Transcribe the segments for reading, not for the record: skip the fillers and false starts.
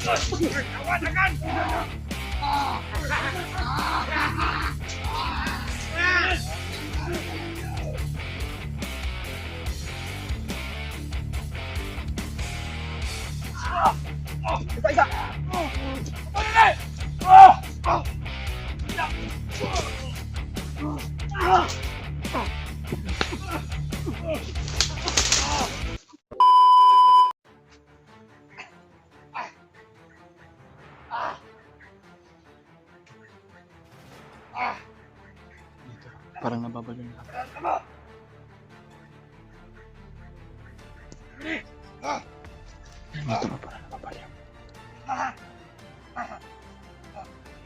Tawanan! Isa! Parang nababalo na. Dito na parang nababalo.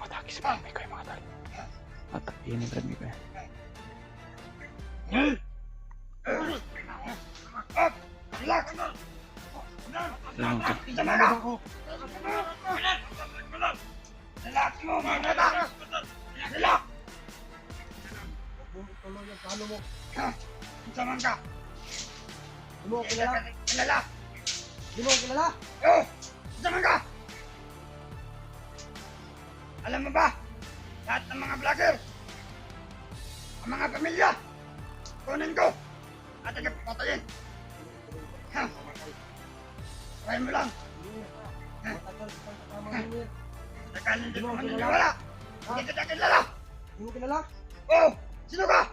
Mataki si Mami ko yung mga tali. Matakihin ni Brad Miko yan. Ganun ka. Paano mo? Saman ka? Di mo kilala? Kilala? Di mo kilala? Oo! Saman ka? Alam mo ba? Lahat ng mga vlogger, ang mga pamilya, kunin ko at patayin. Try mo lang. Tagal hindi ko maniniwala. Hindi kita kilala. Di mo kilala? Oo! Sino ka?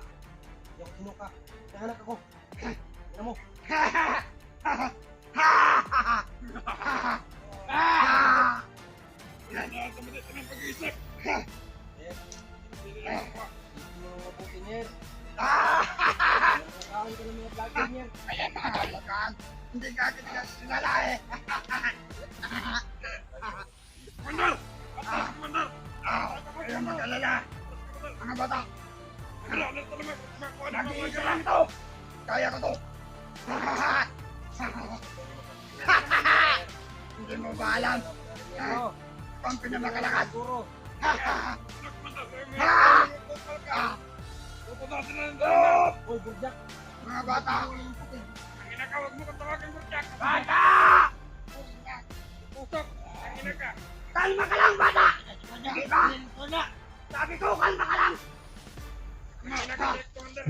Yung sino ka? Nahanap ako. Ano mo? Yan ang kamulit ng pag-iisip. Hindi mo mabuti niyan. Nakakain ka ng mga vlogger niyan. Ayan mga kalakaan. Hindi ka kita sinala eh. Mandal! Mandal! Ayaw mag-alala. Mga bata. Nag-iisa lang ito. Kaya ko to. Hindi mo ba alam? Kung pinamagalakan. Siguro. Uy, burjak. Mga bata. Kinakawag mo kung tawagin mo Jack. Bata! Pusok. Ang kinaka. Kalma ka lang, bata! Diba? Sabi ko, kalma ka lang!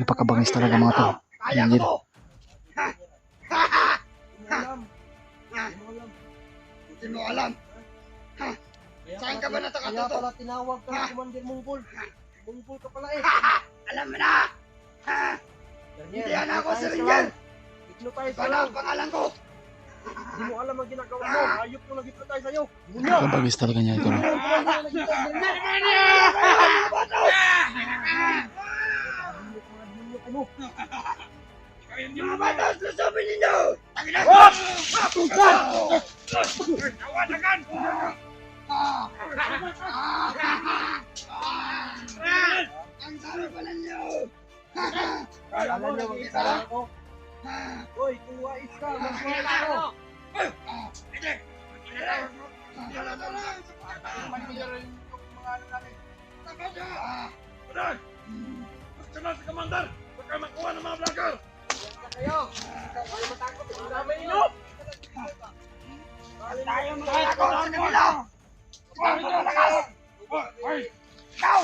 Napakabangis talaga mga to. Kaya Yan ko to! Hindi mo alam. Hindi mo alam. Saan ka ba Kaya natakatuto? pala tinawag ka ng Commander Mungkol. Mungkol ka pala eh. Alam mo na! Hindi yan ako si Rinjan! Hypnotize Iba ka na lang. ang pangalan ko! Hindi mo alam ang ginagawa mo. Hayop mo nag-hypnotize sa'yo. Napakabangis talaga niya ito. No? Mga bata, sasabi ninyo! Tangina! Tawanan! Ang sabi pala ninyo! Alam mo, mag-isa lang ako. Uy, kung wais ka, mag-wais ako. Basta na si Commander! Baka makuha ng mga vlogger! Kayo, kayo matakot. Ang dami ninyo. Tayo magkakako sa kanila! Ikaw ang malakas! Ikaw!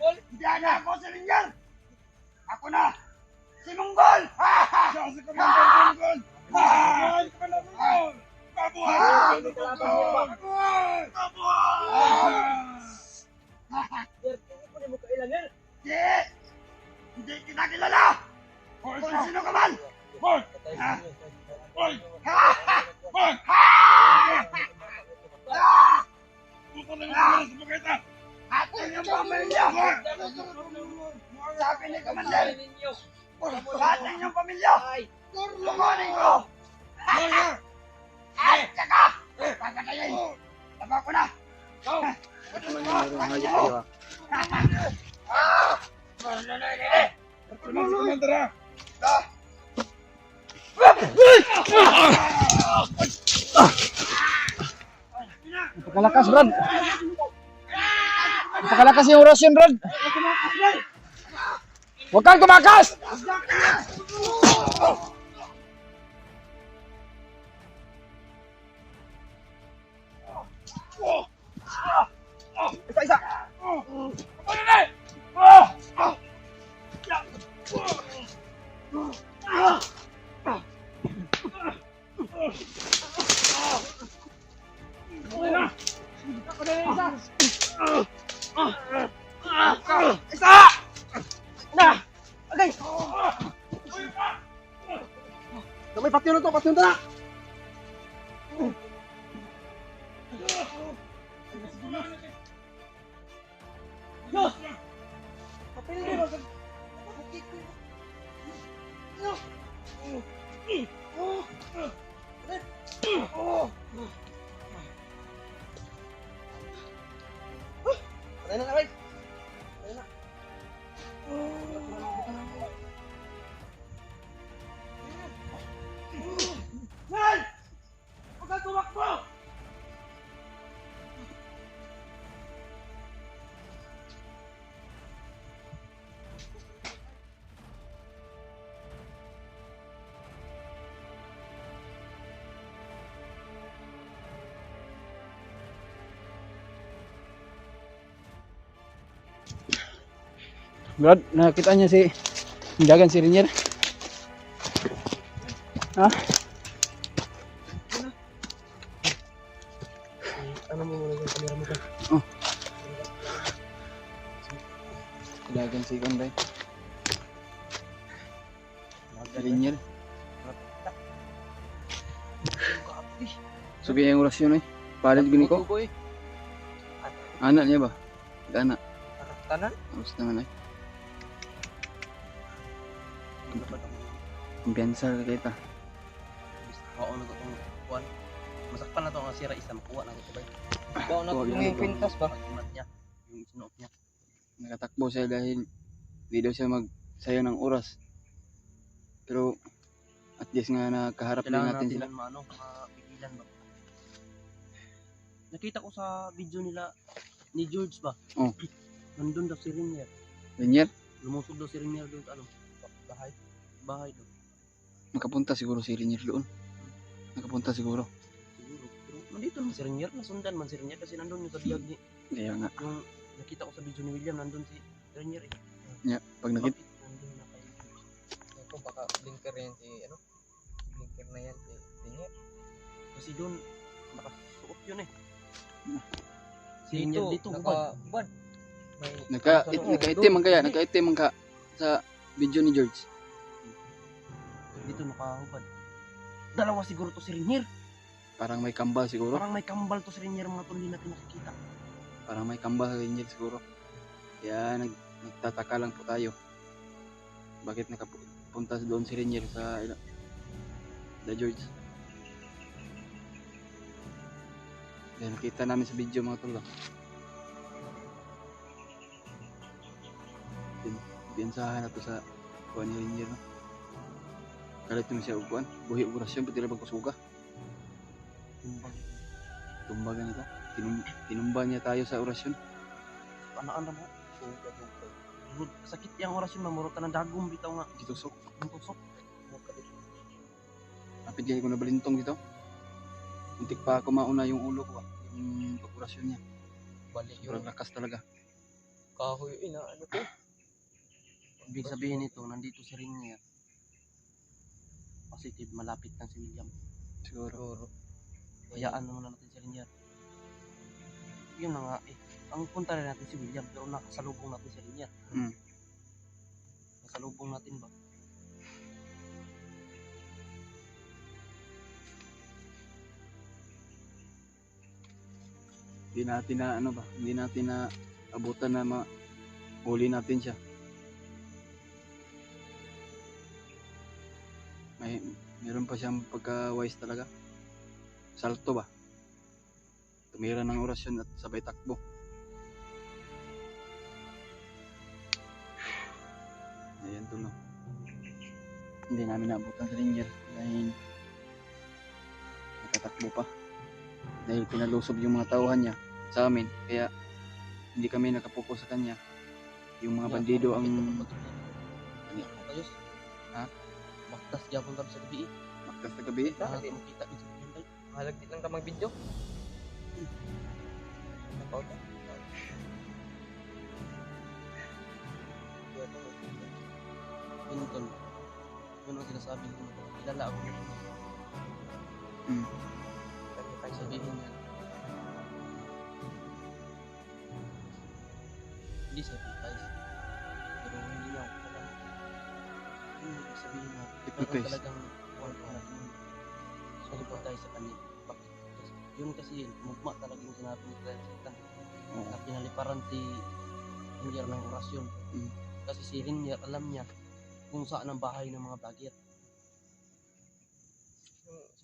Hindi na ako si Rinjan! Ako na! Si Monggol! Siya si Commander Monggol! Mabuhay! Commander Monggol! Mabuhay! Mabuhay! Mabuhay! Hindi mo kailangan. Hindi! Hindi kita kilala! Kung sino ka man! Hoy! Hoy! Hoy! Puto na yung kamera sa bukita! Atin yung pamilya! Sabi ni Commander! Atin yung pamilya! Lumanin ko! Ay! Tsaka! Pagkatayin! Taba ko na! Commander ha! Napakalakas, Brad. Napakalakas yung Russian, Brad. Huwag kang tumakas! Diyos! Papel mo ba? Patay na na, Ray. Patay na. Nel! Huwag kang tumakbo! Brad, nakita niya si Dagan si Rinier. Ha? Ano mo muna yung kamera mo ka? Dagan si Konday. Si Rinier. Sabi yung orasyon eh. Palit gini ko. Anak niya ba? Anak. Tanan? Tapos naman eh. Kumpiyansa ka kita. Oo, nagkakong kuwan. Masakpan na ito ang sira isa makuha na ito ba? Ikaw na Kuha ito yan. yung pintas ba? Pag-imat niya, yung sinuot niya. Nakatakbo siya dahil hindi daw siya magsayo ng oras. Pero at least nga nakaharap din Kailangan natin natin sila. yung mapigilan ba? Nakita ko sa video nila ni George ba? Oh. Nandun daw si Rinier. Rinier, Lumusog daw si Rinier doon sa bahay. Bahay doon. nakapunta siguro si Rinier doon. Nakapunta siguro. Siguro. Pero nandito naman si Rinier. Nasundan man si Rinier kasi nandun yung sa biyag ni. Kaya nga. Yung nakita ko sa video ni William, nandun si Rinier eh. Yeah, pag nakita. Bakit nandun na kay George? Ito baka blinker yan si ano? Blinker na yan si Rinier. Kasi doon, nakasuot yun eh. Si Rinier dito, hubad. Naka-itim man kaya, naka-itim man ka sa video ni George. Dito nakahubad. Dalawa siguro to si Rinier. Parang may kambal siguro. Parang may kambal to si Rinier mga tol, hindi natin nakikita. Parang may kambal sa Rinier siguro. Kaya nagtataka lang po tayo. Bakit nakapunta doon si Rinier sa George. Dahil nakita namin sa video mga tol. Biyansahan na to sa kuha ni Rinier. No? Kalit naman siya upuan. Buhi orasyon pati na pagkusuga. Tumbagan ito. Tinumba niya tayo sa orasyon. Anaan na mo. Sakit yung orasyon, mamurot ka ng dagong bitaw nga. Gitusok. Ang tusok. Kapit kaya ko nabalintong dito. Muntik pa ako mauna yung ulo ko. Yung pag-orasyon niya. Balik Sobrang lakas talaga. kahoy. Ano to? Ibig sabihin nito, nandito si Rinier. Positive, malapit na si William. Siguro. Hayaan na muna natin si Rinier. Yun na nga eh. Ang punta rin natin si William, pero nakasalubong natin si Rinier. Nakasalubong natin ba? Hindi natin na abutan na huli natin siya. Meron pa siyang pagka-wise talaga. Salto ba? Tumira ng orasyon at sabay takbo. Ayan tulo. Hindi namin naabutan sa Rinier dahil nakatakbo pa. Dahil pinalusob yung mga tauhan niya sa amin. Kaya hindi kami nakapokus sa kanya. Yung mga bandido ang... Ayos. Ha? Baktas gyapon kami sa gabi eh. Magtas na gabi. Makita din sa William. Halagdi lang ka mag-video. Napauta. Pinutol. Yun ang sinasabi ko. Kilala ako. Sabihin niya. Hindi sacrifice. Pero hindi niya ako talaga. Sabihin niya. Sacrifice. Talagang wala natin. Sacrifice. tayo sa kanya. Bakit? Yun kasi mugma talaga yung sinabi ni Brother Satan. Oo. Na pinaliparan si Rainier ng orasyon. Mm. Kasi si Rainier alam niya kung saan ang bahay ng mga vlogger.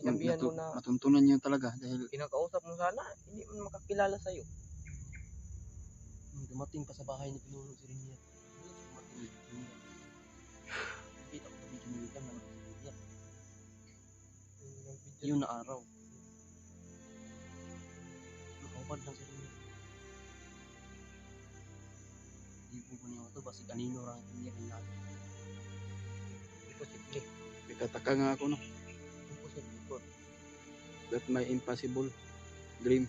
Sinabihan mo na Matuntunan niyo talaga dahil kinakausap mo sana, hindi mo makakilala sa'yo. Dumating pa sa bahay ni Pinuno si Rainier. Dumating ni Rainier. Nakita ko sa video ni William na si Rainier. Yun na araw. Nakahubad lang si Rainier. Hindi po ba niya ito? Basi kanino lang Rainier yung natin. Imposible. itataka nga ako no. Imposible po. That my impossible dream.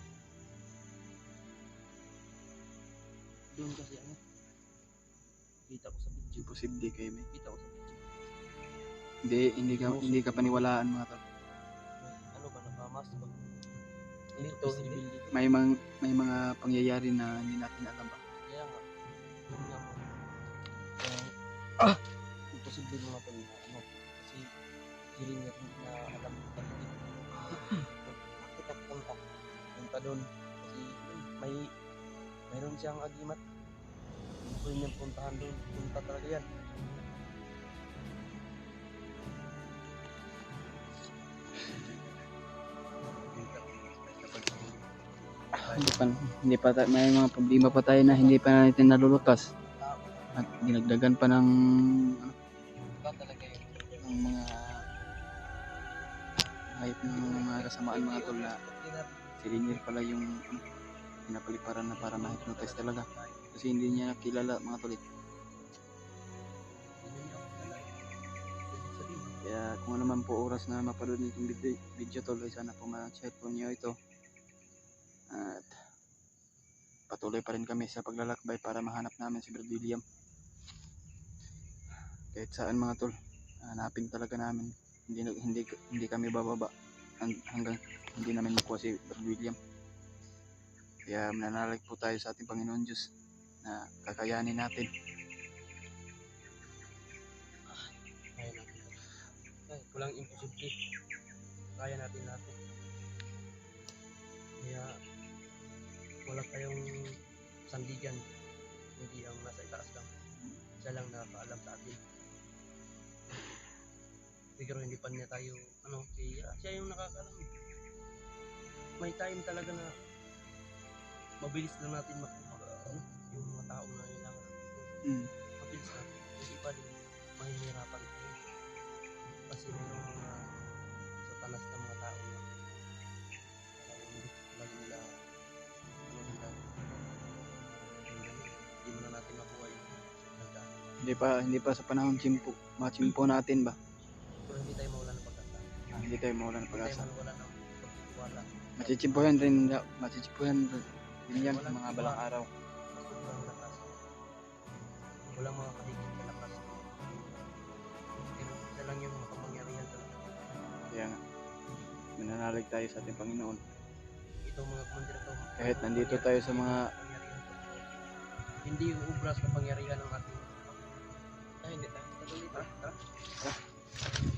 Doon kasi ano, kita ko sa video. Imposible kayo may. Kita ko sa video. Hindi ka paniwalaan mga tol. Ano ba, nakamas ba? Dito, hindi. May mga pangyayari na hindi natin alam ba. Kaya nga, yun nga mo. Imposible mga tol na ano, kasi hindi niya na alam mo talaga. Bakit ako punta doon? Kasi mayroon siyang agimat. Gusto niyang puntahan doon, punta talaga yan. May mga problema pa tayo na hindi pa natin nalulutas. At dinagdagan pa ng Iba talaga yun. ng mga hayop ng mga kasamaan mga tol na si Rainier pala yung pinapaliparan na para ma-hypnotize talaga. Kasi hindi niya nakilala mga tol. Kaya kung ano man po oras na mapanood nitong video tol, ay sana po ma-share po niyo ito. At patuloy pa rin kami sa paglalakbay para mahanap namin si Brad William. Kahit saan mga tol, hanapin talaga namin. Hindi kami bababa hanggang hindi namin makuha si Brad William. Kaya mananalig po tayo sa ating Panginoon Diyos na kakayanin natin. Kaya natin. Ay, walang imposible. Kaya natin lahat. Kaya wala tayong sandigan. Hindi ang nasa itaas lang. Siya lang nakakaalam sa atin. Siguro hindi pa niya tayo, siya yung nakakaalam. May time talaga na mabilis lang natin makuha yung mga tao na kailangan. Mabilis lang. Hindi pa din mahihirapan tayo. Kasi mayroong mga satanas na mga tao na lagi nila hindi mo na natin makuha yung nagdaan. Hindi pa sa panahon machimpo natin ba? Pero hindi tayo mawala ng pag-asa. Hindi tayo mawala ng Hindi pag-asa. tayo mawala ng pagtitiwala. Machichimpuhan din yan sa mga balang araw. Sobrang lakas. Walang mga kahigit na lakas. Pero isa lang yung makapangyarihan talaga. Kaya nga, mananalig tayo sa ating Panginoon. Itong mga kumandir ito. Kahit nandito tayo sa mga hindi uubras na pangyarihan ng ating. Ay, hindi tayo. Tara.